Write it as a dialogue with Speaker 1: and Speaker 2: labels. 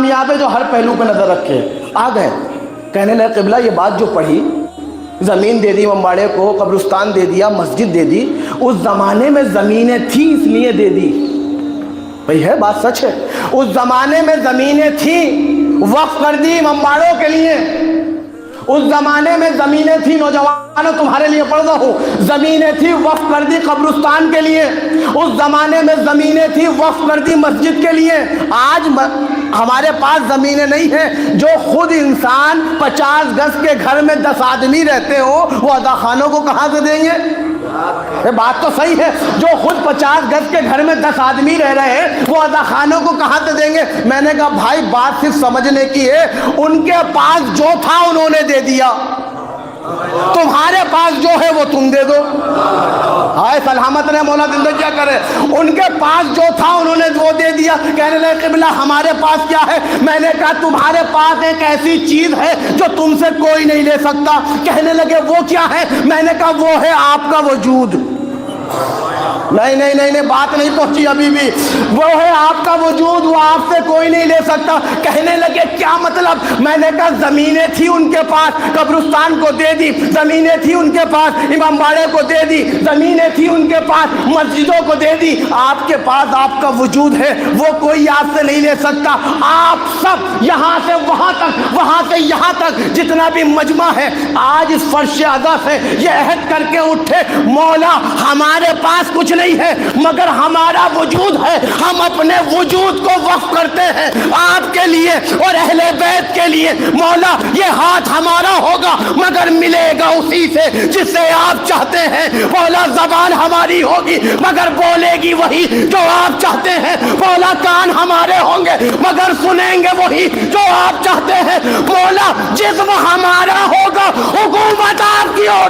Speaker 1: کامیاب ہے جو ہر پہلو پہ نظر رکھے. آ گئے کہنے لگے قبلہ یہ بات جو پڑھی, زمین دے دی امباڑے کو, قبرستان دے دیا, مسجد دے دی, اس زمانے میں زمینیں تھیں اس لیے دے دی. بھئی ہے بات سچ ہے, اس زمانے میں زمینیں تھیں وقف کر دی امباڑوں کے لیے. اس زمانے میں زمینیں تھیں, نوجوانوں تمہارے لیے پڑھ رہا ہوں, زمینیں تھیں وقف کر دی قبرستان کے لیے. اس زمانے میں زمینیں تھیں وقف کر دی مسجد کے لیے. آج ہمارے پاس زمینیں نہیں ہیں. جو خود انسان 50 گز کے گھر میں 10 آدمی رہتے ہو وہ ادا خانوں کو کہاں سے دیں گے؟ یہ بات تو صحیح ہے. جو خود 50 گز کے گھر میں 10 آدمی رہ رہے ہیں وہ ادا خانوں کو کہاں سے دیں گے؟ میں نے کہا بھائی بات صرف سمجھنے کی ہے. ان کے پاس جو تھا انہوں نے دے دیا, تمہارے پاس جو ہے وہ تم دے دو. ہائے سلامت نے مولا زندگی کیا کرے. ان کے پاس جو تھا انہوں نے وہ دے دیا. کہنے لگے قبلہ ہمارے پاس کیا ہے؟ میں نے کہا تمہارے پاس ایک ایسی چیز ہے جو تم سے کوئی نہیں لے سکتا. کہنے لگے وہ کیا ہے؟ میں نے کہا وہ ہے آپ کا وجود. نہیں بات نہیں پہنچی ابھی بھی. وہ ہے آپ کا وجود, وہ آپ سے کوئی نہیں لے سکتا. کہنے لگے کیا مطلب؟ میں نے کہا زمینیں تھی ان کے پاس, قبرستان کو دے دی. زمینیں تھی ان کے پاس, امام باڑے کو دے دی. زمینیں تھی ان کے پاس, مسجدوں کو دے دی. آپ کے پاس آپ کا وجود ہے, وہ کوئی آپ سے نہیں لے سکتا. آپ سب یہاں سے وہاں تک, وہاں سے یہاں تک جتنا بھی مجمع ہے آج اس فرش اعضا سے یہ عہد کر کے اٹھے مولا ہمارے پاس کچھ نہیں ہے مگر ہمارا وجود ہے. ہم اپنے وجود کو وقف کرتے ہیں آپ کے لیے اور اہل بیت کے لیے. مولا یہ ہاتھ ہمارا ہوگا مگر ملے گا اسی سے جس سے آپ چاہتے ہیں. مولا زبان ہماری ہوگی مگر بولے گی وہی جو آپ چاہتے ہیں. مولا کان ہمارے ہوں گے مگر سنیں گے وہی جو آپ چاہتے ہیں. مولا جسم ہمارا ہوگا, حکومت آپ کی ہوگی.